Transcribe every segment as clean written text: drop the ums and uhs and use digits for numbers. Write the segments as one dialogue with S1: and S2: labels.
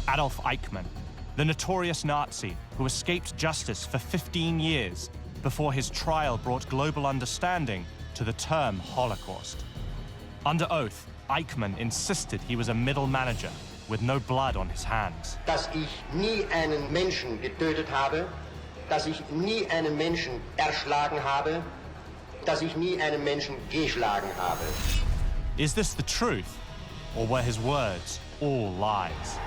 S1: Adolf Eichmann, the notorious Nazi who escaped justice for 15 years before his trial brought global understanding to the term Holocaust. Under oath, Eichmann insisted he was a middle manager with no blood on his hands.
S2: Dass ich nie einen Menschen getötet habe, dass ich nie einen Menschen erschlagen habe, dass ich nie einen Menschen geschlagen habe.
S1: Is this the truth, or were his words all lies?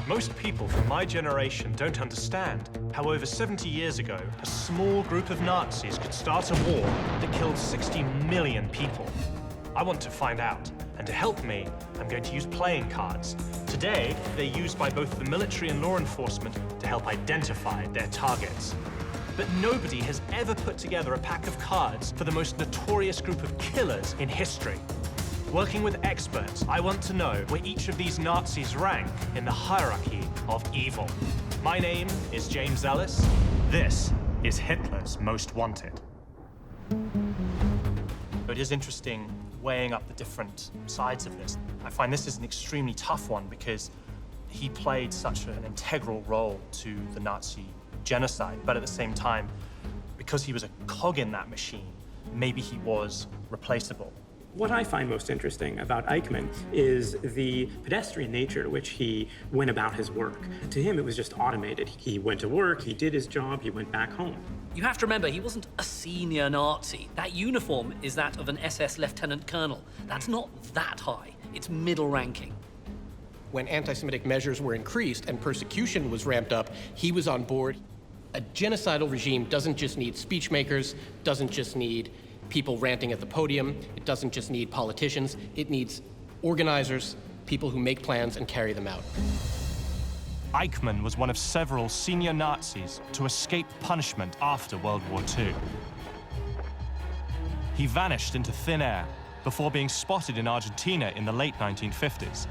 S1: Most people from my generation don't understand how over 70 years ago, a small group of Nazis could start a war that killed 60 million people. I want to find out, and to help me, I'm going to use playing cards. Today, they're used by both the military and law enforcement to help identify their targets. But nobody has ever put together a pack of cards for the most notorious group of killers in history. Working with experts, I want to know where each of these Nazis rank in the hierarchy of evil. My name is James Ellis. This is Hitler's Most Wanted. It is interesting weighing up the different sides of this. I find this is an extremely tough one because he played such an integral role to the Nazi genocide, but at the same time, because he was a cog in that machine, maybe he was replaceable.
S3: What I find most interesting about Eichmann is the pedestrian nature to which he went about his work. To him, it was just automated. He went to work, he did his job, he went back home.
S4: You have to remember, he wasn't a senior Nazi. That uniform is that of an SS lieutenant colonel. That's not that high. It's middle ranking.
S5: When anti-Semitic measures were increased and persecution was ramped up, he was on board. A genocidal regime doesn't just need speech makers, doesn't just need people ranting at the podium, it doesn't just need politicians, it needs organizers, people who make plans and carry them out.
S1: Eichmann was one of several senior Nazis to escape punishment after World War II. He vanished into thin air before being spotted in Argentina in the late 1950s.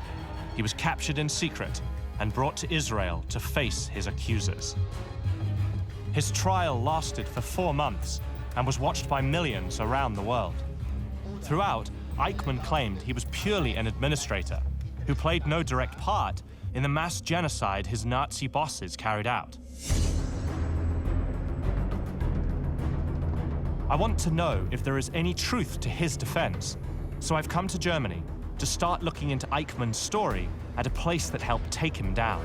S1: He was captured in secret and brought to Israel to face his accusers. His trial lasted for 4 months and was watched by millions around the world. Throughout, Eichmann claimed he was purely an administrator who played no direct part in the mass genocide his Nazi bosses carried out. I want to know if there is any truth to his defense, so I've come to Germany to start looking into Eichmann's story at a place that helped take him down.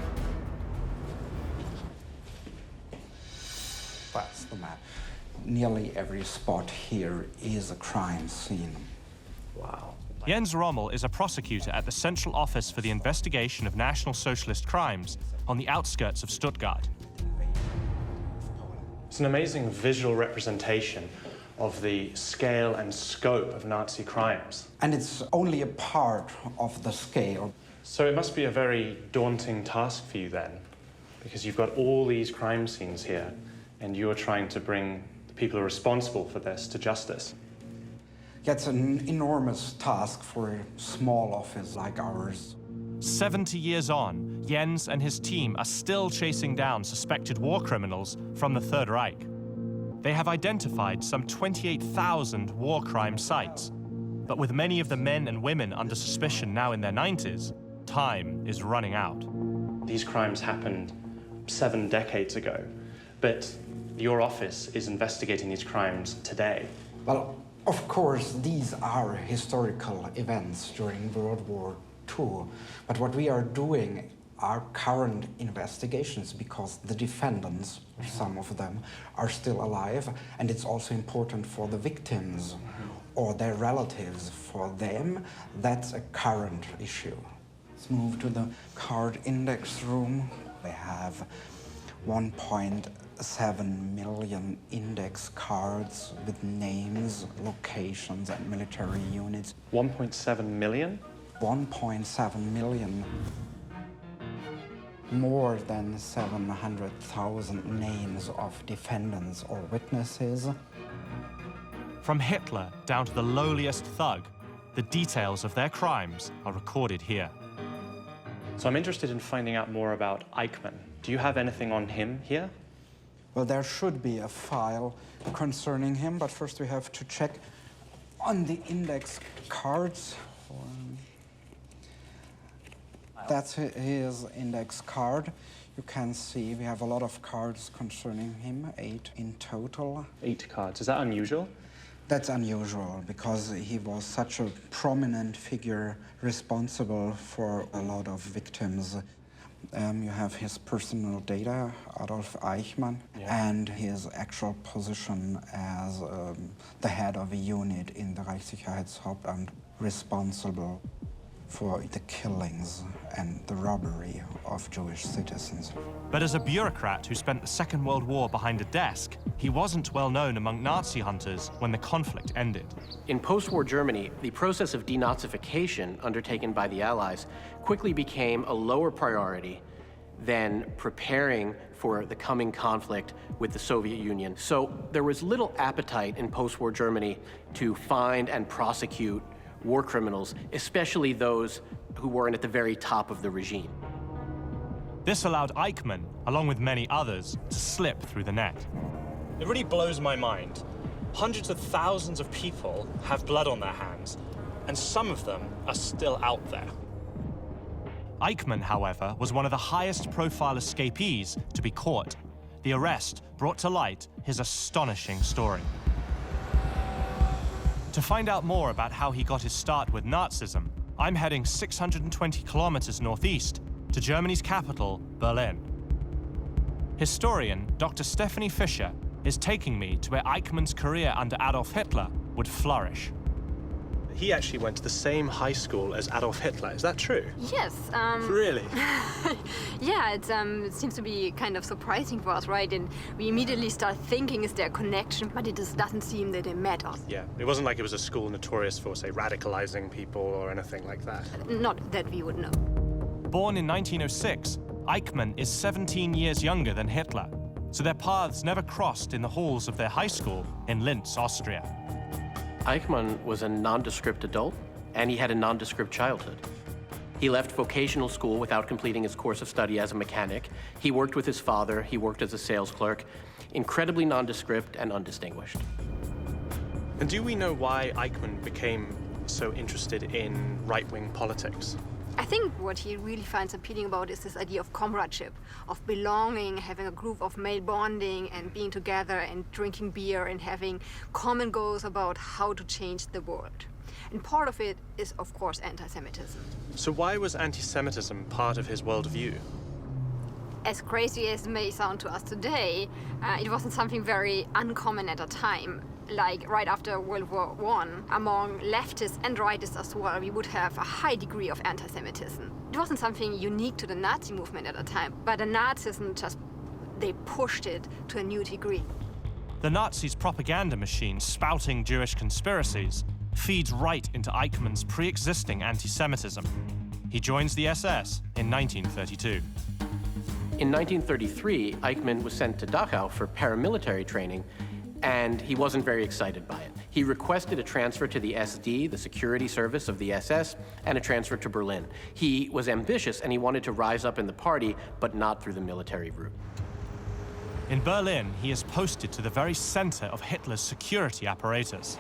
S6: That's the map. Nearly every spot here is a crime scene.
S3: Wow.
S1: Jens Rommel is a prosecutor at the Central Office for the Investigation of National Socialist Crimes on the outskirts of Stuttgart.
S7: It's an amazing visual representation of the scale and scope of Nazi crimes.
S6: And it's only a part of the scale.
S7: So it must be a very daunting task for you then, because you've got all these crime scenes here, and you're trying to bring the people who are responsible for this to justice.
S6: It's an enormous task for a small office like ours.
S1: 70 years on, Jens and his team are still chasing down suspected war criminals from the Third Reich. They have identified some 28,000 war crime sites. But with many of the men and women under suspicion now in their 90s, time is running out.
S7: These crimes happened 7 decades ago, but your office is investigating these crimes today.
S6: Well, of course, these are historical events during World War II. But what we are doing are current investigations because the defendants, some of them, are still alive. And it's also important for the victims or their relatives. For them, that's a current issue. Let's move to the card index room. We have 1.7 million index cards with names, locations, and military units.
S7: 1.7 million?
S6: 1.7 million. More than 700,000 names of defendants or witnesses.
S1: From Hitler down to the lowliest thug, the details of their crimes are recorded here.
S7: So I'm interested in finding out more about Eichmann. Do you have anything on him here?
S6: Well, there should be a file concerning him, but first we have to check on the index cards. That's his index card. You can see we have a lot of cards concerning him, 8 in total.
S7: 8 cards. Is that unusual?
S6: That's unusual because he was such a prominent figure responsible for a lot of victims. You have his personal data, Adolf Eichmann, and his actual position as the head of a unit in the Reichssicherheitshauptamt responsible for the killings and the robbery of Jewish citizens.
S1: But as a bureaucrat who spent the Second World War behind a desk, he wasn't well known among Nazi hunters when the conflict ended.
S5: In post-war Germany, the process of denazification undertaken by the Allies quickly became a lower priority than preparing for the coming conflict with the Soviet Union. So there was little appetite in post-war Germany to find and prosecute war criminals, especially those who weren't at the very top of the regime.
S1: This allowed Eichmann, along with many others, to slip through the net. It really blows my mind. Hundreds of thousands of people have blood on their hands, and some of them are still out there. Eichmann, however, was one of the highest profile escapees to be caught. The arrest brought to light his astonishing story. To find out more about how he got his start with Nazism, I'm heading 620 kilometers northeast to Germany's capital, Berlin. Historian Dr. Stephanie Fischer is taking me to where Eichmann's career under Adolf Hitler would flourish. He actually went to the same high school as Adolf Hitler, is that true?
S8: Yes.
S1: Really?
S8: Yeah, it seems to be kind of surprising for us, right? And we immediately start thinking, is there a connection? But it just doesn't seem that they met us.
S1: Yeah, it wasn't like it was a school notorious for, say, radicalizing people or anything like that.
S8: Not that we would know.
S1: Born in 1906, Eichmann is 17 years younger than Hitler, so their paths never crossed in the halls of their high school in Linz, Austria.
S5: Eichmann was a nondescript adult, and he had a nondescript childhood. He left vocational school without completing his course of study as a mechanic. He worked with his father, he worked as a sales clerk, incredibly nondescript and undistinguished.
S1: And do we know why Eichmann became so interested in right-wing politics?
S8: I think what he really finds appealing about is this idea of comradeship, of belonging, having a group of male bonding and being together and drinking beer and having common goals about how to change the world. And part of it is, of course, anti-Semitism.
S1: So why was anti-Semitism part of his worldview?
S8: As crazy as it may sound to us today, it wasn't something very uncommon at the time. Like right after World War I, among leftists and rightists as well, we would have a high degree of anti-Semitism. It wasn't something unique to the Nazi movement at the time, but the Nazism they pushed it to a new degree.
S1: The Nazis' propaganda machine spouting Jewish conspiracies feeds right into Eichmann's pre-existing anti-Semitism. He joins the SS in 1932.
S5: In 1933, Eichmann was sent to Dachau for paramilitary training, and he wasn't very excited by it. He requested a transfer to the SD, the security service of the SS, and a transfer to Berlin. He was ambitious and he wanted to rise up in the party, but not through the military route.
S1: In Berlin, he is posted to the very center of Hitler's security apparatus.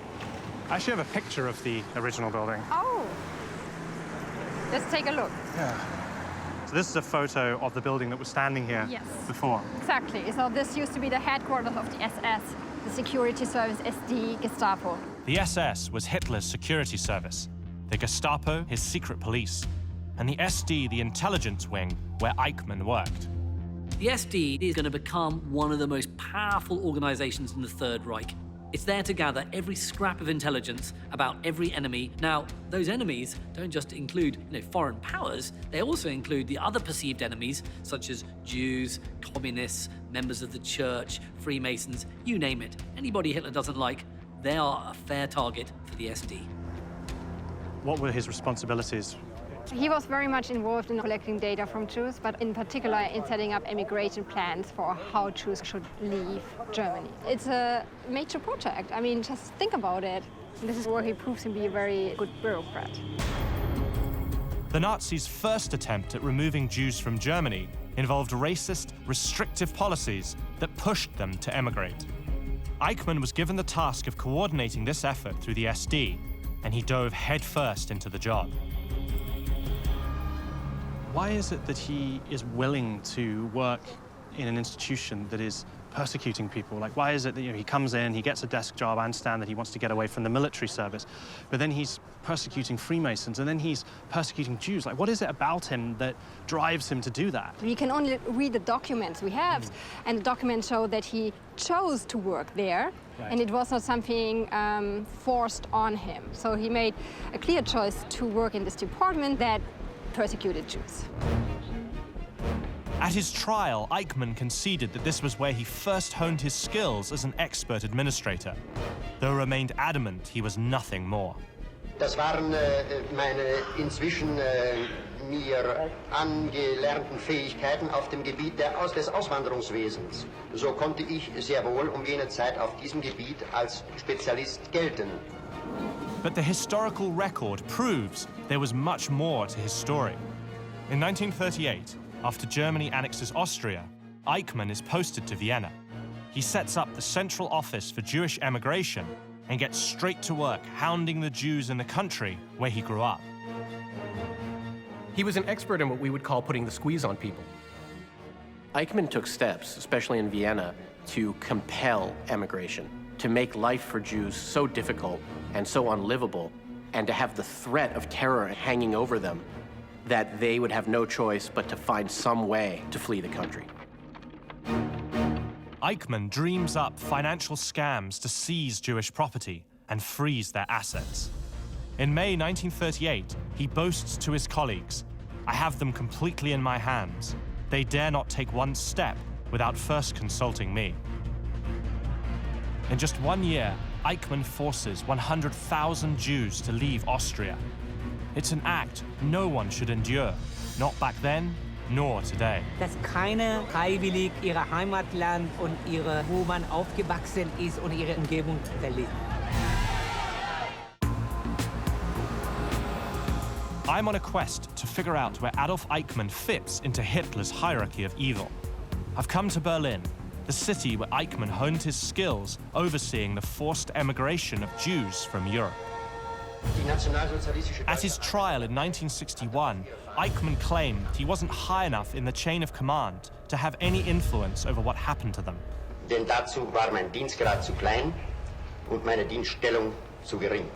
S1: I actually have a picture of the original building.
S8: Oh, let's take a look.
S1: Yeah. So this is a photo of the building that was standing here before.
S8: Exactly. So this used to be the headquarters of the SS. The security service, SD, Gestapo.
S1: The SS was Hitler's security service, the Gestapo his secret police, and the SD the intelligence wing where Eichmann worked.
S4: The SD is going to become one of the most powerful organizations in the Third Reich. It's there to gather every scrap of intelligence about every enemy. Now, those enemies don't just include foreign powers, they also include the other perceived enemies, such as Jews, communists, members of the church, Freemasons, you name it. Anybody Hitler doesn't like, they are a fair target for the SD.
S1: What were his responsibilities?
S8: He was very much involved in collecting data from Jews, but in particular in setting up emigration plans for how Jews should leave Germany. It's a major project. I mean, just think about it. This is where he proves to be a very good bureaucrat.
S1: The Nazis' first attempt at removing Jews from Germany involved racist, restrictive policies that pushed them to emigrate. Eichmann was given the task of coordinating this effort through the SD, and he dove headfirst into the job.
S7: Why is it that he is willing to work in an institution that is persecuting people? Like, why is it that he comes in, he gets a desk job, I understand that he wants to get away from the military service, but then he's persecuting Freemasons, and then he's persecuting Jews. Like, what is it about him that drives him to do that?
S8: We can only read the documents we have, and the documents show that he chose to work there, and it was not something forced on him. So he made a clear choice to work in this department that persecuted Jews.
S1: At his trial, Eichmann conceded that this was where he first honed his skills as an expert administrator, though remained adamant he was nothing more.
S2: Das waren meine inzwischen mir angelernten Fähigkeiten auf dem Gebiet des Auswanderungswesens. So konnte ich sehr wohl jene Zeit auf diesem Gebiet als Spezialist gelten.
S1: But the historical record proves there was much more to his story. In 1938, after Germany annexes Austria, Eichmann is posted to Vienna. He sets up the Central Office for Jewish Emigration and gets straight to work hounding the Jews in the country where he grew up.
S5: He was an expert in what we would call putting the squeeze on people. Eichmann took steps, especially in Vienna, to compel emigration, to make life for Jews so difficult and so unlivable, and to have the threat of terror hanging over them, that they would have no choice but to find some way to flee the country.
S1: Eichmann dreams up financial scams to seize Jewish property and freeze their assets. In May 1938, he boasts to his colleagues, "I have them completely in my hands. They dare not take one step without first consulting me." In just 1 year, Eichmann forces 100,000 Jews to leave Austria. It's an act no one should endure, not back then, nor today.
S9: Dass keiner freiwillig ihre Heimatland und wo man aufgewachsen ist und ihre Umgebung verlässt.
S1: I'm on a quest to figure out where Adolf Eichmann fits into Hitler's hierarchy of evil. I've come to Berlin, the city where Eichmann honed his skills overseeing the forced emigration of Jews from Europe. At his trial in 1961, Eichmann claimed he wasn't high enough in the chain of command to have any influence over what happened to them.
S2: Denn dazu war mein Dienstgrad zu klein und meine Dienststellung zu gering.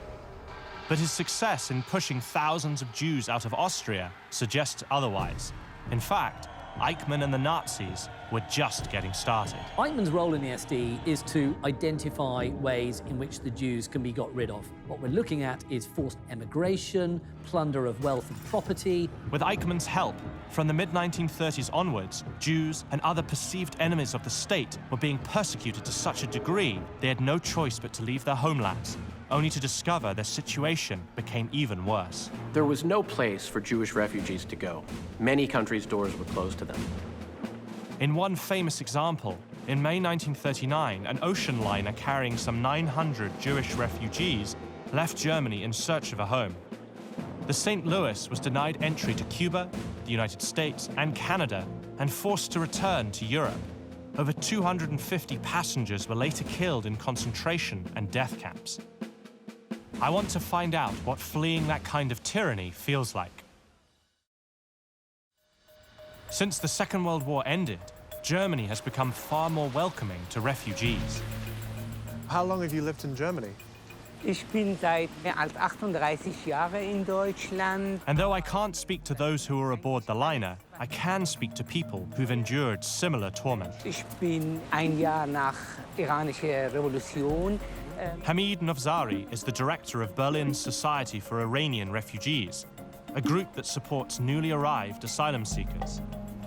S1: But his success in pushing thousands of Jews out of Austria suggests otherwise. In fact, Eichmann and the Nazis were just getting started.
S4: Eichmann's role in the SD is to identify ways in which the Jews can be got rid of. What we're looking at is forced emigration, plunder of wealth and property.
S1: With Eichmann's help, from the mid-1930s onwards, Jews and other perceived enemies of the state were being persecuted to such a degree they had no choice but to leave their homelands, only to discover their situation became even worse.
S5: There was no place for Jewish refugees to go. Many countries' doors were closed to them.
S1: In one famous example, in May 1939, an ocean liner carrying some 900 Jewish refugees left Germany in search of a home. The St. Louis was denied entry to Cuba, the United States, and Canada, and forced to return to Europe. Over 250 passengers were later killed in concentration and death camps. I want to find out what fleeing that kind of tyranny feels like. Since the Second World War ended, Germany has become far more welcoming to refugees.
S7: How long have you lived in Germany?
S9: Ich bin seit mehr als 38 Jahren in Deutschland.
S1: And though I can't speak to those who were aboard the liner, I can speak to people who've endured similar torment.
S9: Ich bin ein Jahr nach iranischer Revolution.
S1: Hamid Nafzari is the director of Berlin's Society for Iranian Refugees, a group that supports newly arrived asylum seekers.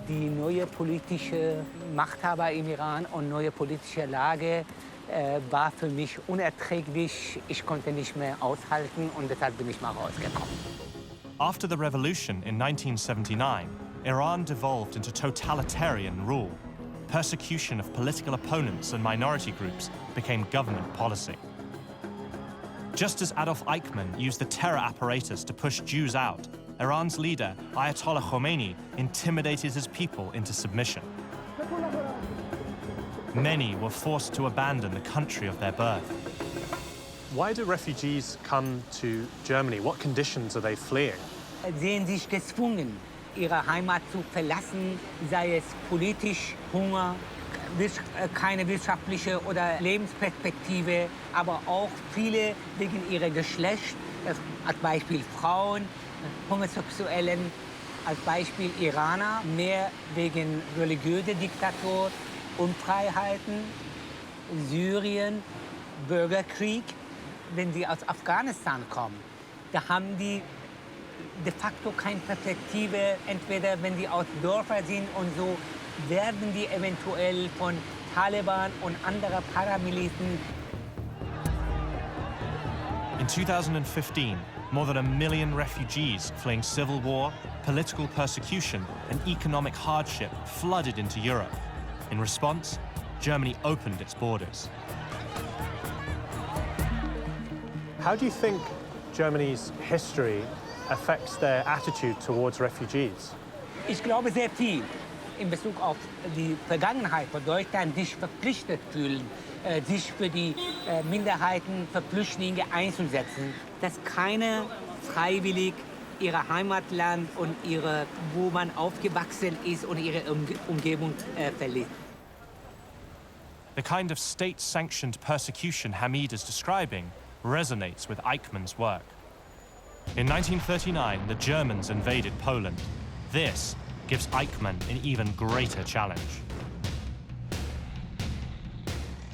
S9: Die neue politische Machthaber im Iran und neue politische Lage war für mich unerträglich. Ich konnte nicht mehr aushalten und deshalb bin ich mal rausgekommen.
S1: After the revolution in 1979, Iran devolved into totalitarian rule. Persecution of political opponents and minority groups became government policy. Just as Adolf Eichmann used the terror apparatus to push Jews out, Iran's leader, Ayatollah Khomeini, intimidated his people into submission. Many were forced to abandon the country of their birth.
S7: Why do refugees come to Germany? What conditions are they fleeing?
S9: Sehen sich gezwungen, ihre Heimat zu verlassen, sei es politisch, Hunger, keine wirtschaftliche oder Lebensperspektive, aber auch viele wegen ihrer Geschlecht, als Beispiel Frauen, Homosexuellen, als Beispiel Iraner, mehr wegen religiöser Diktatur, Unfreiheiten, Syrien, Bürgerkrieg. Wenn sie aus Afghanistan kommen, da haben die de facto keine Perspektive, entweder wenn sie aus Dörfern sind und so, werden die eventuell von Taliban und anderen Paramiliten.
S1: In 2015, more than 1 million refugees fleeing civil war, political persecution, and economic hardship flooded into Europe. In response, Germany opened its borders.
S7: How do you think Germany's history affects their attitude towards refugees?
S9: Ich glaube sehr viel in Bezug auf die Vergangenheit von Deutschland, sich verpflichtet fühlen, sich für die Minderheiten, für Flüchtlinge einzusetzen, dass keiner freiwillig ihr Heimatland und wo man aufgewachsen ist und ihre Umgebung verlässt.
S1: The kind of state-sanctioned persecution Hamid is describing resonates with Eichmann's work. In 1939, the Germans invaded Poland. This gives Eichmann an even greater challenge.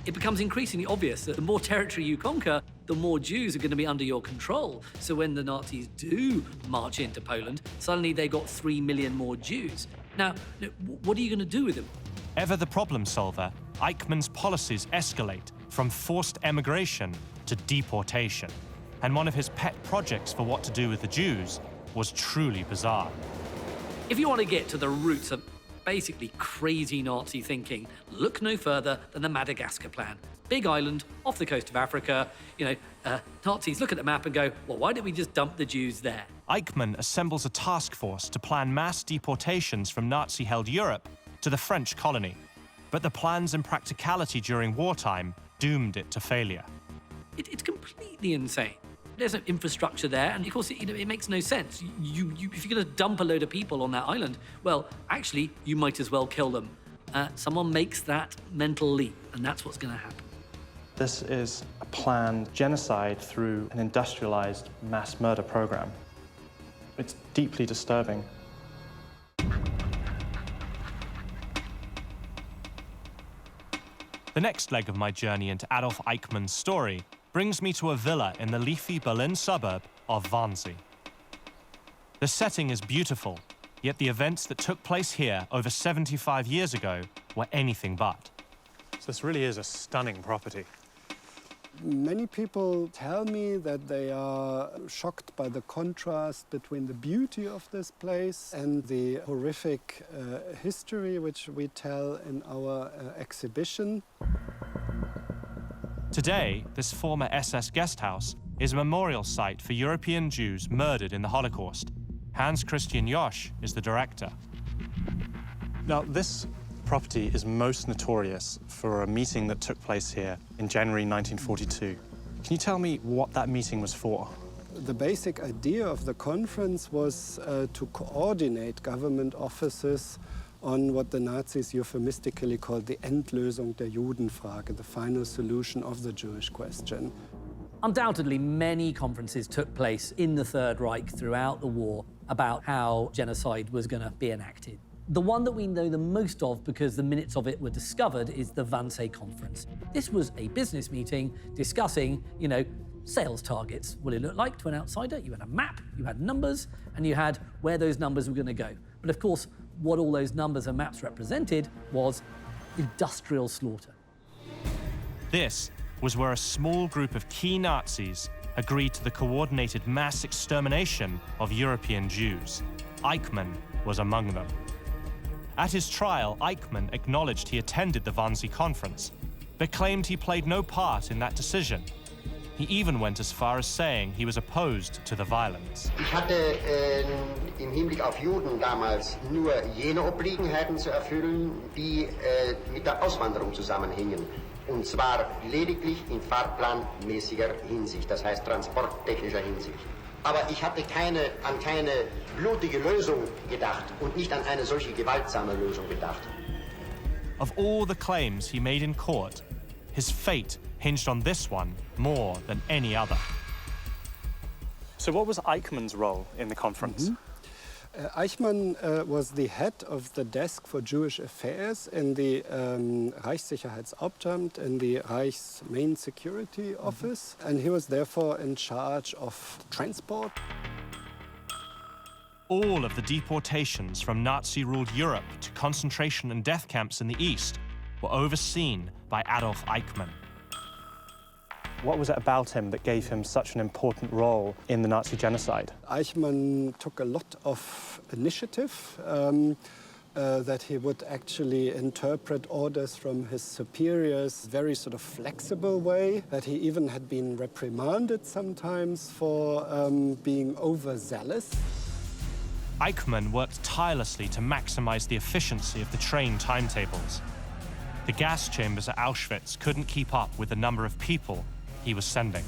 S4: It becomes increasingly obvious that the more territory you conquer, the more Jews are going to be under your control. So when the Nazis do march into Poland, suddenly they've got 3 million more Jews. Now, what are you going to do with them?
S1: Ever the problem solver, Eichmann's policies escalate from forced emigration to deportation. And one of his pet projects for what to do with the Jews was truly bizarre.
S4: If you want to get to the roots of basically crazy Nazi thinking, look no further than the Madagascar plan. Big island off the coast of Africa. Nazis look at the map and go, well, why don't we just dump the Jews there?
S1: Eichmann assembles a task force to plan mass deportations from Nazi-held Europe to the French colony. But the plans and practicality during wartime doomed it to failure.
S4: It's completely insane. There's no infrastructure there, and of course, it makes no sense. If you're going to dump a load of people on that island, well, actually, you might as well kill them. Someone makes that mental leap, and that's what's going to happen.
S7: This is a planned genocide through an industrialized mass murder program. It's deeply disturbing.
S1: The next leg of my journey into Adolf Eichmann's story brings me to a villa in the leafy Berlin suburb of Wannsee. The setting is beautiful, yet the events that took place here over 75 years ago were anything but.
S7: So this really is a stunning property.
S10: Many people tell me that they are shocked by the contrast between the beauty of this place and the horrific history which we tell in our exhibition.
S1: Today, this former SS guest house is a memorial site for European Jews murdered in the Holocaust. Hans Christian Josch is the director.
S7: Now, this property is most notorious for a meeting that took place here in January 1942. Can you tell me what that meeting was for?
S10: The basic idea of the conference was to coordinate government offices on what the Nazis euphemistically called the Endlösung der Judenfrage, the final solution of the Jewish question.
S4: Undoubtedly, many conferences took place in the Third Reich throughout the war about how genocide was going to be enacted. The one that we know the most of, because the minutes of it were discovered, is the Wannsee Conference. This was a business meeting discussing, sales targets. What it looked like to an outsider. You had a map, you had numbers, and you had where those numbers were going to go. But of course, what all those numbers and maps represented was industrial slaughter.
S1: This was where a small group of key Nazis agreed to the coordinated mass extermination of European Jews. Eichmann was among them. At his trial, Eichmann acknowledged he attended the Wannsee Conference, but claimed he played no part in that decision. He even went as far as saying he was opposed to the violence.
S2: Ich hatte im Hinblick auf Juden damals nur jene Obliegenheiten zu erfüllen, die mit der Auswanderung zusammenhingen. Und zwar lediglich in fahrplanmäßiger Hinsicht, das heißt transporttechnischer Hinsicht. Aber ich hatte an keine blutige Lösung gedacht und nicht an eine solche gewaltsame Lösung gedacht.
S1: Of all the claims he made in court, his fate hinged on this one more than any other.
S7: So what was Eichmann's role in the conference?
S10: Eichmann was the head of the desk for Jewish affairs in the Reichssicherheitsamt, in the Reich's main security office, and he was therefore in charge of transport.
S1: All of the deportations from Nazi-ruled Europe to concentration and death camps in the East were overseen by Adolf Eichmann.
S7: What was it about him that gave him such an important role in the Nazi genocide?
S10: Eichmann took a lot of initiative, that he would actually interpret orders from his superiors very sort of flexible way, that he even had been reprimanded sometimes for being overzealous.
S1: Eichmann worked tirelessly to maximize the efficiency of the train timetables. The gas chambers at Auschwitz couldn't keep up with the number of people he was sending.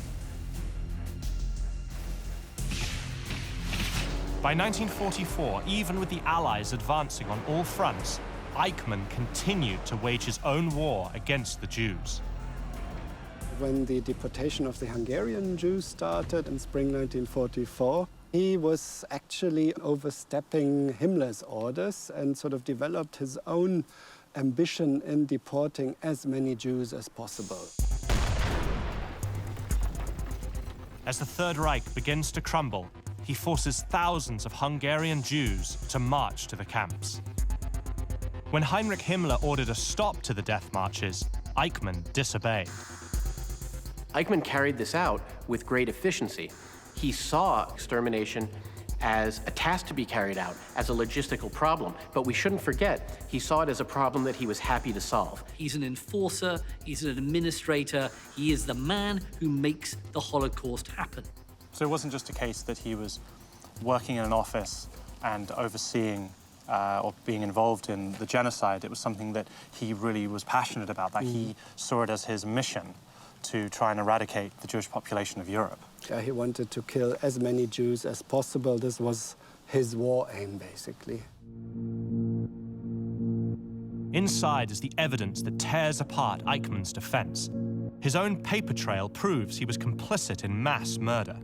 S1: By 1944, even with the Allies advancing on all fronts, Eichmann continued to wage his own war against the Jews.
S10: When the deportation of the Hungarian Jews started in spring 1944, he was actually overstepping Himmler's orders and sort of developed his own ambition in deporting as many Jews as possible.
S1: As the Third Reich begins to crumble, he forces thousands of Hungarian Jews to march to the camps. When Heinrich Himmler ordered a stop to the death marches, Eichmann disobeyed.
S5: Eichmann carried this out with great efficiency. He saw extermination as a task to be carried out, as a logistical problem. But we shouldn't forget, he saw it as a problem that he was happy to solve.
S4: He's an enforcer, he's an administrator, he is the man who makes the Holocaust happen.
S7: So it wasn't just a case that he was working in an office and overseeing or being involved in the genocide. It was something that he really was passionate about, that he saw it as his mission to try and eradicate the Jewish population of Europe.
S10: He wanted to kill as many Jews as possible. This was his war aim, basically.
S1: Inside is the evidence that tears apart Eichmann's defense. His own paper trail proves he was complicit in mass murder.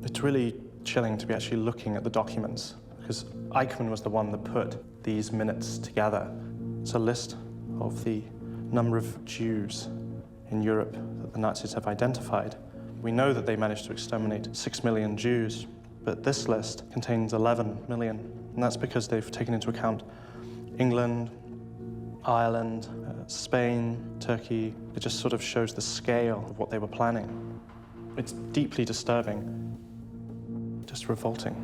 S7: It's really chilling to be actually looking at the documents, because Eichmann was the one that put these minutes together. It's a list of the number of Jews in Europe that the Nazis have identified. We know that they managed to exterminate 6 million Jews, but this list contains 11 million, and that's because they've taken into account England, Ireland, Spain, Turkey. It just sort of shows the scale of what they were planning. It's deeply disturbing, just revolting.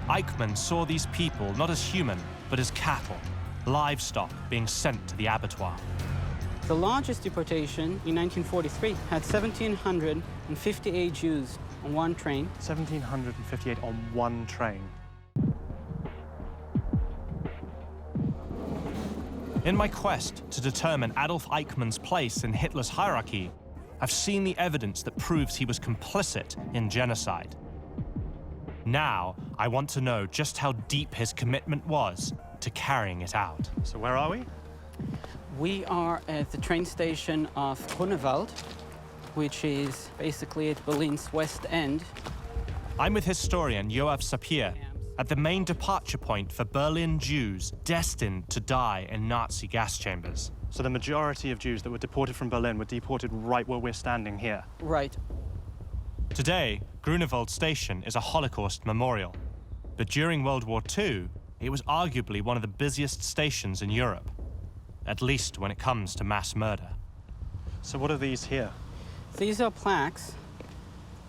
S1: Eichmann saw these people not as human, but as cattle, livestock being sent to the abattoir.
S11: The largest deportation in 1943 had 1,758 Jews on one train.
S7: 1,758 on one train.
S1: In my quest to determine Adolf Eichmann's place in Hitler's hierarchy, I've seen the evidence that proves he was complicit in genocide. Now, I want to know just how deep his commitment was to carrying it out.
S7: So where are we?
S11: We are at the train station of Grunewald, which is basically at Berlin's west end.
S1: I'm with historian Yoav Sapir at the main departure point for Berlin Jews destined to die in Nazi gas chambers.
S7: So the majority of Jews that were deported from Berlin were deported right where we're standing here.
S11: Right.
S1: Today, Grunewald Station is a Holocaust memorial. But during World War II, it was arguably one of the busiest stations in Europe, at least when it comes to mass murder.
S7: So what are these here?
S11: These are plaques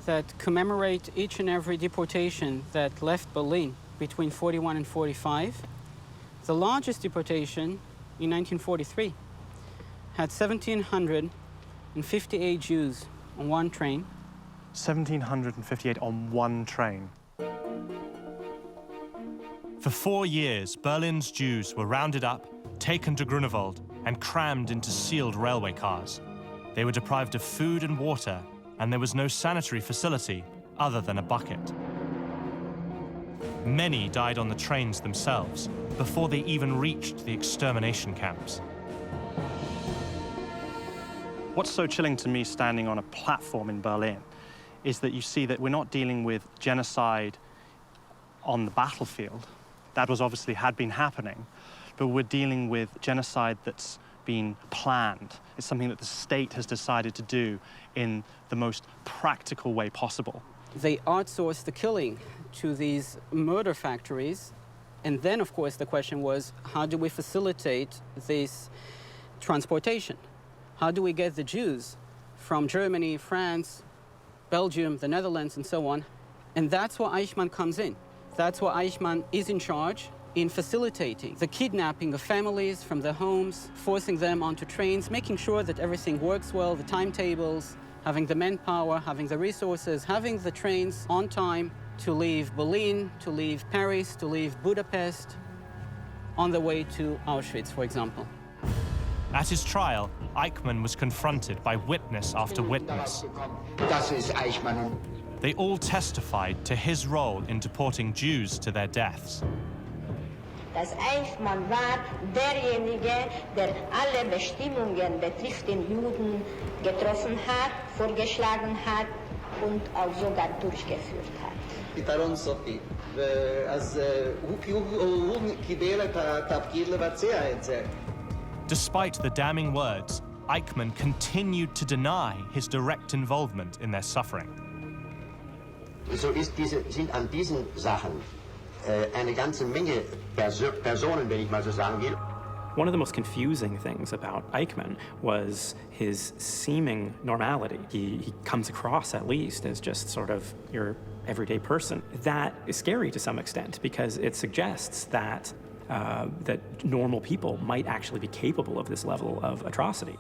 S11: that commemorate each and every deportation that left Berlin between 41 and 45. The largest deportation in 1943 had 1,758 Jews on one train.
S7: 1,758 on one train.
S1: For 4 years, Berlin's Jews were rounded up, taken to Grunewald, and crammed into sealed railway cars. They were deprived of food and water and there was no sanitary facility other than a bucket. Many died on the trains themselves before they even reached the extermination camps.
S7: What's so chilling to me standing on a platform in Berlin is that you see that we're not dealing with genocide on the battlefield. That obviously had been happening, but we're dealing with genocide that's been planned. It's something that the state has decided to do in the most practical way possible.
S11: They outsourced the killing to these murder factories. And then, of course, the question was, how do we facilitate this transportation? How do we get the Jews from Germany, France, Belgium, the Netherlands, and so on? And that's where Eichmann comes in. That's where Eichmann is in charge in facilitating the kidnapping of families from their homes, forcing them onto trains, making sure that everything works well, the timetables, having the manpower, having the resources, having the trains on time to leave Berlin, to leave Paris, to leave Budapest, on the way to Auschwitz, for example.
S1: At his trial, Eichmann was confronted by witness after witness. They all testified to his role in deporting Jews to their deaths.
S12: Das Eichmann war derjenige, der alle Bestimmungen betrifft den Juden getroffen hat, vorgeschlagen hat und auch sogar durchgeführt hat.
S13: פתרון סופי, אז הוא קיבל את התפקיד לבצע את זה.
S1: Despite the damning words, Eichmann continued to deny his direct involvement in their suffering.
S2: So sind an diesen Sachen eine ganze Menge Personen, wenn ich mal so sagen will.
S3: One of the most confusing things about Eichmann was his seeming normality. He comes across, at least, as just sort of your everyday person. That is scary to some extent because it suggests that that normal people might actually be capable of this level of atrocity.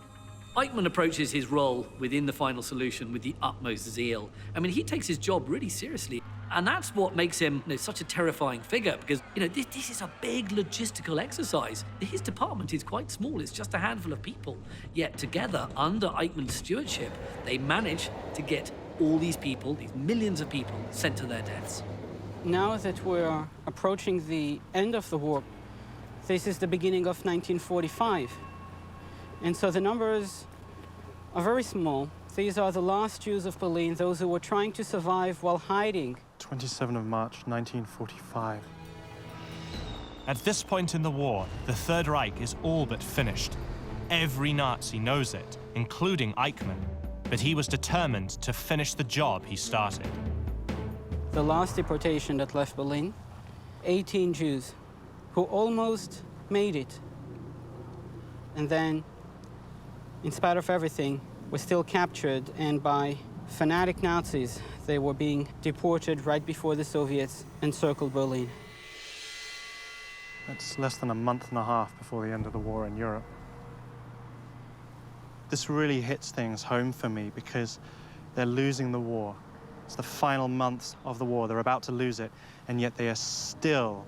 S4: Eichmann approaches his role within the final solution with the utmost zeal. I mean, he takes his job really seriously. And that's what makes him such a terrifying figure, because this is a big logistical exercise. His department is quite small, it's just a handful of people. Yet together, under Eichmann's stewardship, they manage to get all these people, these millions of people, sent to their deaths.
S11: Now that we're approaching the end of the war, this is the beginning of 1945. And so the numbers are very small. These are the last Jews of Berlin, those who were trying to survive while hiding.
S7: 27th of March, 1945.
S1: At this point in the war, the Third Reich is all but finished. Every Nazi knows it, including Eichmann, but he was determined to finish the job he started.
S11: The last deportation that left Berlin, 18 Jews who almost made it. And then, in spite of everything, were still captured, and by fanatic Nazis, they were being deported right before the Soviets encircled Berlin.
S7: That's less than a month and a half before the end of the war in Europe. This really hits things home for me because they're losing the war. It's the final months of the war. They're about to lose it, and yet they are still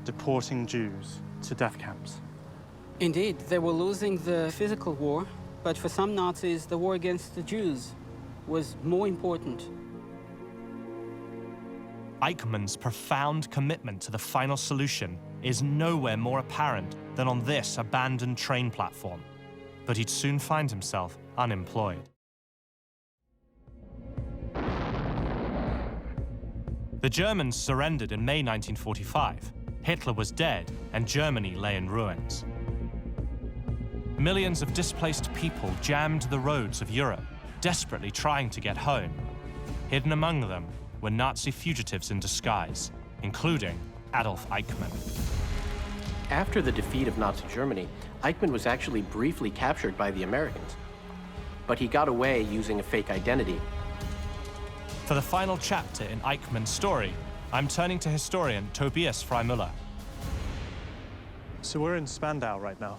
S7: deporting Jews to death camps.
S11: Indeed, they were losing the physical war, but for some Nazis, the war against the Jews was more important.
S1: Eichmann's profound commitment to the final solution is nowhere more apparent than on this abandoned train platform. But he'd soon find himself unemployed. The Germans surrendered in May 1945. Hitler was dead, and Germany lay in ruins. Millions of displaced people jammed the roads of Europe, desperately trying to get home. Hidden among them were Nazi fugitives in disguise, including Adolf Eichmann.
S5: After the defeat of Nazi Germany, Eichmann was actually briefly captured by the Americans, but he got away using a fake identity.
S1: For the final chapter in Eichmann's story, I'm turning to historian Tobias Freimüller.
S7: So we're in Spandau right now.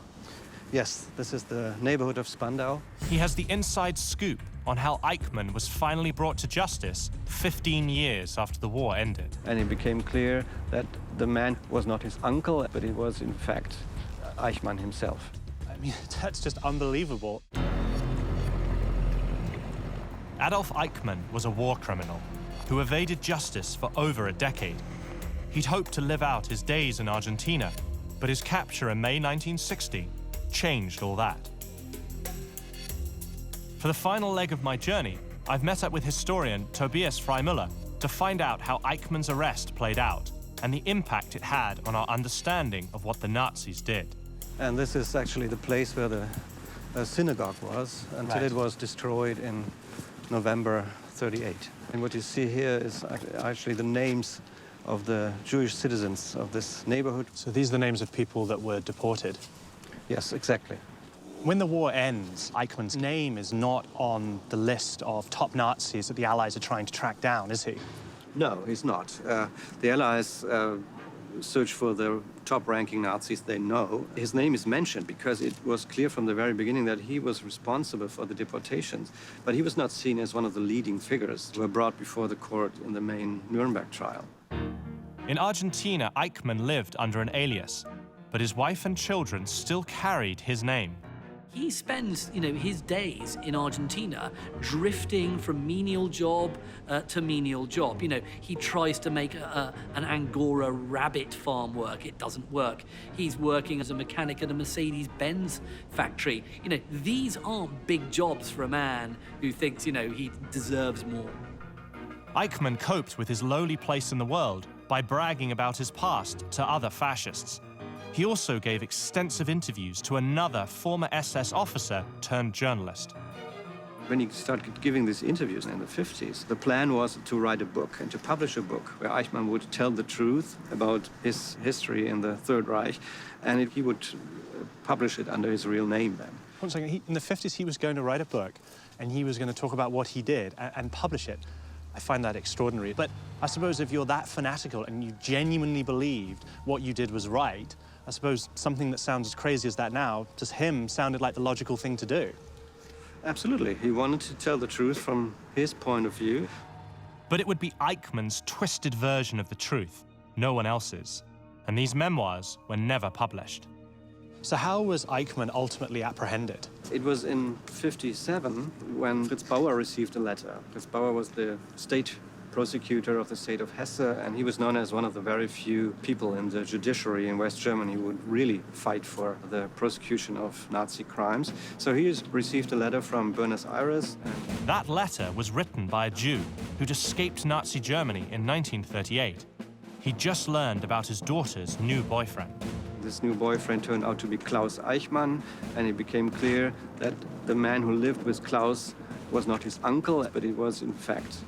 S7: Yes, this is the neighborhood of Spandau.
S1: He has the inside scoop on how Eichmann was finally brought to justice 15 years after the war ended.
S14: And it became clear that the man was not his uncle, but it was, in fact, Eichmann himself.
S7: I mean, that's just unbelievable.
S1: Adolf Eichmann was a war criminal who evaded justice for over a decade. He'd hoped to live out his days in Argentina, but his capture in May 1960 changed all that. For the final leg of my journey, I've met up with historian Tobias Freimüller to find out how Eichmann's arrest played out and the impact it had on our understanding of what the Nazis did.
S14: And this is actually the place where the synagogue was until it was destroyed in November 38. And what you see here is actually the names of the Jewish citizens of this neighborhood.
S7: So these are the names of people that were deported?
S14: Yes, exactly.
S7: When the war ends, Eichmann's name is not on the list of top Nazis that the Allies are trying to track down, is he?
S14: No, he's not. The Allies search for the top-ranking Nazis they know. His name is mentioned because it was clear from the very beginning that he was responsible for the deportations, but he was not seen as one of the leading figures who were brought before the court in the main Nuremberg trial.
S1: In Argentina, Eichmann lived under an alias, but his wife and children still carried his name.
S4: He spends, his days in Argentina drifting from menial job to menial job. He tries to make an Angora rabbit farm work. It doesn't work. He's working as a mechanic at a Mercedes-Benz factory. These aren't big jobs for a man who thinks, he deserves more.
S1: Eichmann coped with his lowly place in the world by bragging about his past to other fascists. He also gave extensive interviews to another former SS officer turned journalist.
S14: When he started giving these interviews in the 50s, the plan was to write a book and to publish a book where Eichmann would tell the truth about his history in the Third Reich, and he would publish it under his real name then.
S7: One second, in the 50s he was going to write a book and he was going to talk about what he did and publish it. I find that extraordinary. But I suppose if you're that fanatical and you genuinely believed what you did was right, I suppose something that sounds as crazy as that now, to him, sounded like the logical thing to do.
S14: Absolutely. He wanted to tell the truth from his point of view.
S1: But it would be Eichmann's twisted version of the truth, no one else's. And these memoirs were never published.
S7: So how was Eichmann ultimately apprehended?
S14: It was in '57 when Fritz Bauer received a letter. Fritz Bauer was the state prosecutor of the state of Hesse, and he was known as one of the very few people in the judiciary in West Germany who would really fight for the prosecution of Nazi crimes. So he received a letter from Buenos Aires.
S1: That letter was written by a Jew who'd escaped Nazi Germany in 1938. He'd just learned about his daughter's new boyfriend.
S14: This new boyfriend turned out to be Klaus Eichmann, and it became clear that the man who lived with Klaus was not his uncle, but it was, in fact,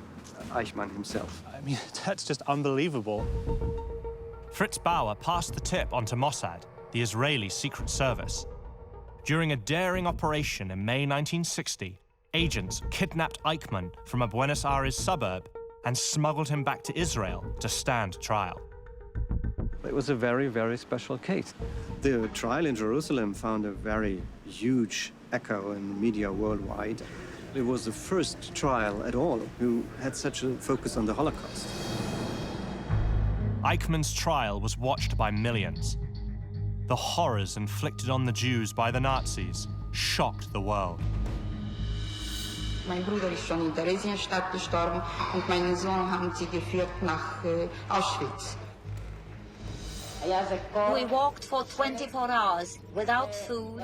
S14: Eichmann himself.
S7: I mean, that's just unbelievable.
S1: Fritz Bauer passed the tip on to Mossad, the Israeli Secret Service. During a daring operation in May 1960, agents kidnapped Eichmann from a Buenos Aires suburb and smuggled him back to Israel to stand trial.
S14: It was a very, very special case. The trial in Jerusalem found a very huge echo in the media worldwide. It was the first trial at all who had such a focus on the Holocaust.
S1: Eichmann's trial was watched by millions. The horrors inflicted on the Jews by the Nazis shocked the world.
S15: Mein Bruder ist schon in Theresienstadt gestorben und meinen Sohn haben sie geführt nach Auschwitz.
S16: We walked for 24 hours without food,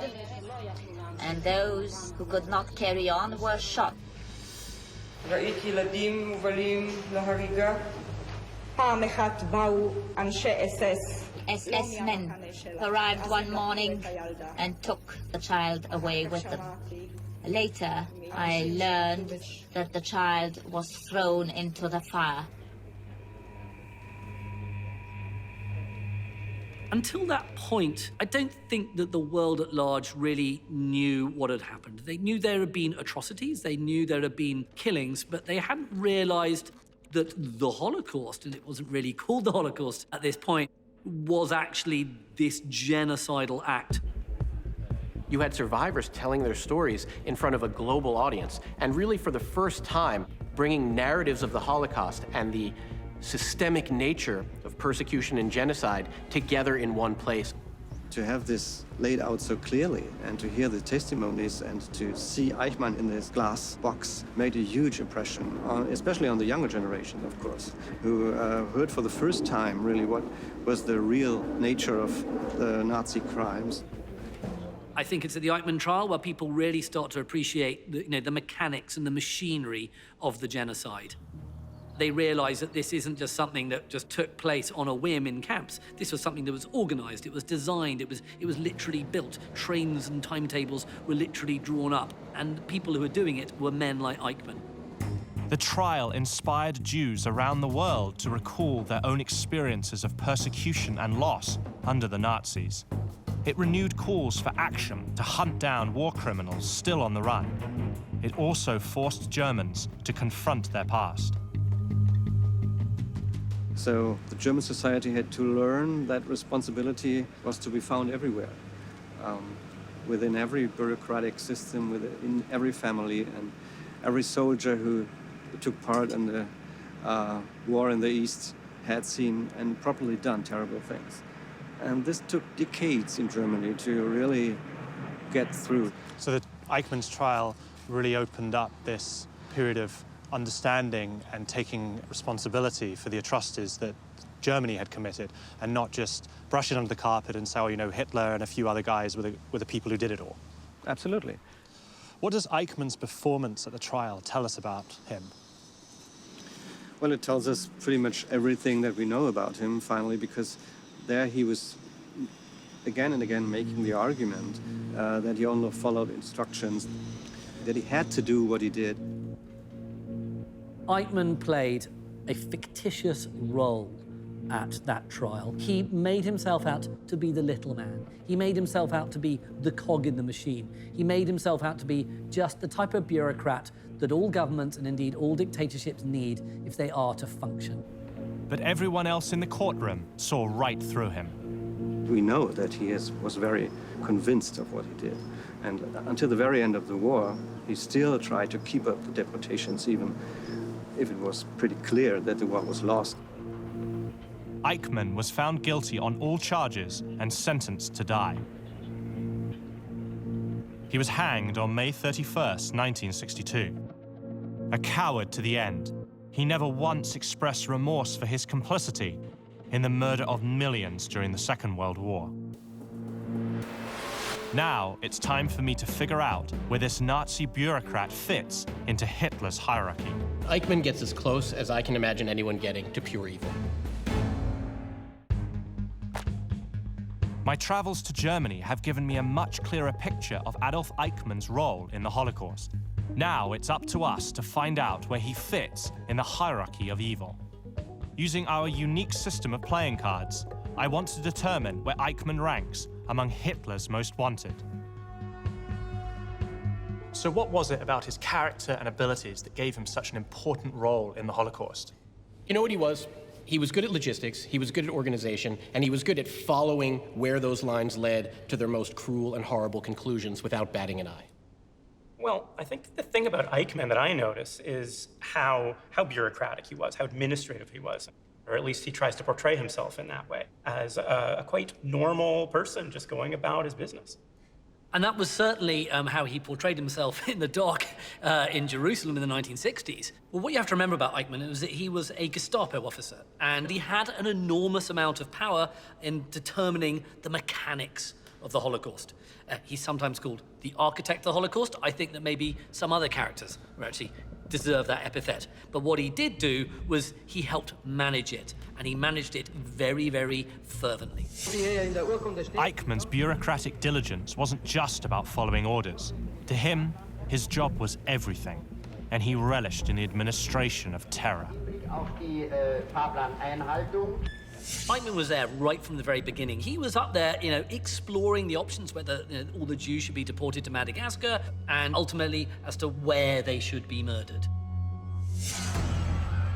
S16: and those who could not carry on were shot.
S15: ראיתי ילדים מובלים להריגה. פעם אחת באו אנשי SS.
S16: SS men arrived one morning and took the child away with them. Later, I learned that the child was thrown into the fire.
S4: Until that point, I don't think that the world at large really knew what had happened. They knew there had been atrocities, they knew there had been killings, but they hadn't realized that the Holocaust, and it wasn't really called the Holocaust at this point, was actually this genocidal act.
S5: You had survivors telling their stories in front of a global audience, and really for the first time, bringing narratives of the Holocaust and the systemic nature of persecution and genocide together in one place.
S14: To have this laid out so clearly and to hear the testimonies and to see Eichmann in this glass box made a huge impression, especially on the younger generation, of course, who heard for the first time really what was the real nature of the Nazi crimes.
S4: I think it's at the Eichmann trial where people really start to appreciate the mechanics and the machinery of the genocide. They realize that this isn't just something that just took place on a whim in camps. This was something that was organized, it was designed, it was literally built. Trains and timetables were literally drawn up, and people who were doing it were men like Eichmann.
S1: The trial inspired Jews around the world to recall their own experiences of persecution and loss under the Nazis. It renewed calls for action to hunt down war criminals still on the run. It also forced Germans to confront their past.
S14: So the German society had to learn that responsibility was to be found everywhere, within every bureaucratic system, within every family, and every soldier who took part in the war in the East had seen and properly done terrible things. And this took decades in Germany to really get through.
S7: So the Eichmann's trial really opened up this period of understanding and taking responsibility for the atrocities that Germany had committed, and not just brush it under the carpet and say, oh, you know, Hitler and a few other guys were the people who did it all.
S14: Absolutely.
S7: What does Eichmann's performance at the trial tell us about him?
S14: Well, it tells us pretty much everything that we know about him, finally, because there he was again and again making the argument that he only followed instructions, that he had to do what he did.
S4: Eichmann played a fictitious role at that trial. He made himself out to be the little man. He made himself out to be the cog in the machine. He made himself out to be just the type of bureaucrat that all governments and indeed all dictatorships need if they are to function.
S1: But everyone else in the courtroom saw right through him.
S14: We know that he was very convinced of what he did. And until the very end of the war, he still tried to keep up the deportations, even if it was pretty clear that the war was lost.
S1: Eichmann was found guilty on all charges and sentenced to die. He was hanged on May 31st, 1962. A coward to the end, he never once expressed remorse for his complicity in the murder of millions during the Second World War. Now it's time for me to figure out where this Nazi bureaucrat fits into Hitler's hierarchy.
S5: Eichmann gets as close as I can imagine anyone getting to pure evil.
S1: My travels to Germany have given me a much clearer picture of Adolf Eichmann's role in the Holocaust. Now it's up to us to find out where he fits in the hierarchy of evil. Using our unique system of playing cards, I want to determine where Eichmann ranks among Hitler's most wanted. So what was it about his character and abilities that gave him such an important role in the Holocaust?
S5: You know what he was? He was good at logistics, he was good at organization, and he was good at following where those lines led to their most cruel and horrible conclusions without batting an eye.
S3: Well, I think the thing about Eichmann that I notice is how bureaucratic he was, how administrative he was. Or at least he tries to portray himself in that way, as a quite normal person just going about his business.
S4: And that was certainly how he portrayed himself in the dock in Jerusalem in the 1960s. Well, what you have to remember about Eichmann is that he was a Gestapo officer, and he had an enormous amount of power in determining the mechanics of the Holocaust. He's sometimes called the architect of the Holocaust. I think that maybe some other characters were actually deserve that epithet. But what he did do was he helped manage it, and he managed it very, very fervently.
S1: Eichmann's bureaucratic diligence wasn't just about following orders. To him, his job was everything, and he relished in the administration of terror.
S4: Eichmann was there right from the very beginning. He was up there, exploring the options, whether all the Jews should be deported to Madagascar, and ultimately as to where they should be murdered.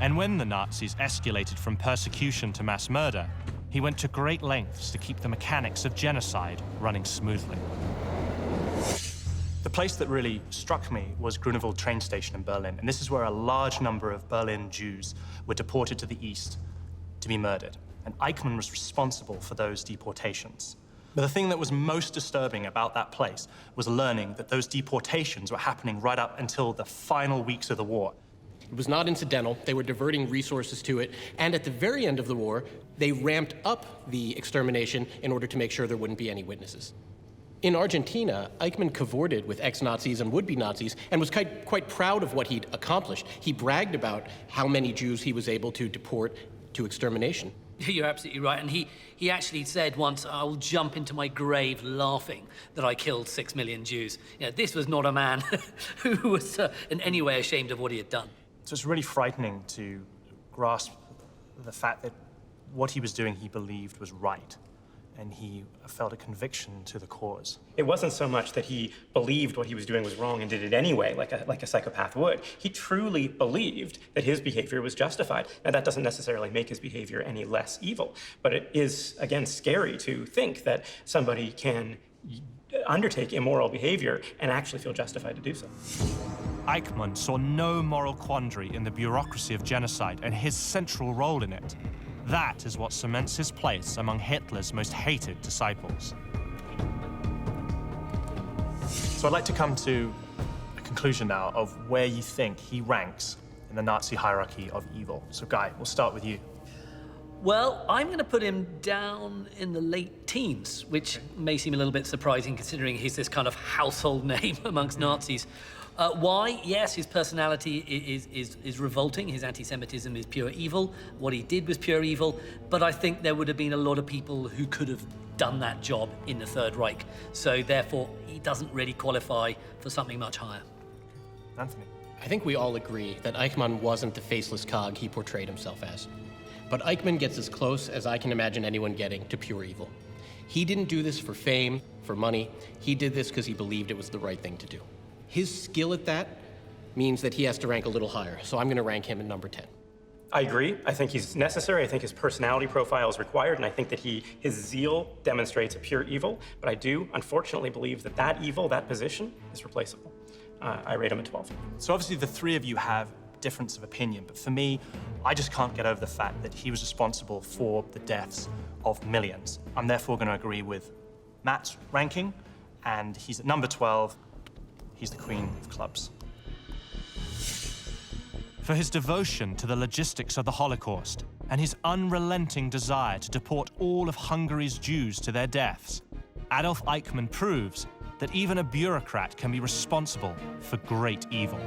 S1: And when the Nazis escalated from persecution to mass murder, he went to great lengths to keep the mechanics of genocide running smoothly. The place that really struck me was Grunewald train station in Berlin, and this is where a large number of Berlin Jews were deported to the east to be murdered. And Eichmann was responsible for those deportations. But the thing that was most disturbing about that place was learning that those deportations were happening right up until the final weeks of the war.
S5: It was not incidental. They were diverting resources to it. And at the very end of the war, they ramped up the extermination in order to make sure there wouldn't be any witnesses. In Argentina, Eichmann cavorted with ex-Nazis and would-be Nazis and was quite proud of what he'd accomplished. He bragged about how many Jews he was able to deport to extermination.
S4: You're absolutely right. And he actually said once, I will jump into my grave laughing that I killed 6 million Jews. You know, this was not a man who was in any way ashamed of what he had done.
S1: So it's really frightening to grasp the fact that what he was doing he believed was right, and he felt a conviction to the cause.
S3: It wasn't so much that he believed what he was doing was wrong and did it anyway, like a psychopath would. He truly believed that his behavior was justified. Now, that doesn't necessarily make his behavior any less evil, but it is, again, scary to think that somebody can undertake immoral behavior and actually feel justified to do so.
S1: Eichmann saw no moral quandary in the bureaucracy of genocide and his central role in it. That is what cements his place among Hitler's most hated disciples. So I'd like to come to a conclusion now of where you think he ranks in the Nazi hierarchy of evil. So Guy, we'll start with you.
S4: Well, I'm going to put him down in the late teens, which may seem a little bit surprising considering he's this kind of household name amongst Nazis. Why? Yes, his personality is revolting. His anti-Semitism is pure evil. What he did was pure evil. But I think there would have been a lot of people who could have done that job in the Third Reich. So therefore, he doesn't really qualify for something much higher.
S1: Anthony?
S5: I think we all agree that Eichmann wasn't the faceless cog he portrayed himself as. But Eichmann gets as close as I can imagine anyone getting to pure evil. He didn't do this for fame, for money. He did this because he believed it was the right thing to do. His skill at that means that he has to rank a little higher, so I'm going to rank him at number 10.
S3: I agree. I think he's necessary. I think his personality profile is required, and I think that his zeal demonstrates a pure evil. But I do, unfortunately, believe that that evil, that position, is replaceable. I rate him at 12.
S1: So obviously the three of you have difference of opinion, but for me, I just can't get over the fact that he was responsible for the deaths of millions. I'm therefore going to agree with Matt's ranking, and he's at number 12. He's the queen of clubs. For his devotion to the logistics of the Holocaust and his unrelenting desire to deport all of Hungary's Jews to their deaths, Adolf Eichmann proves that even a bureaucrat can be responsible for great evil.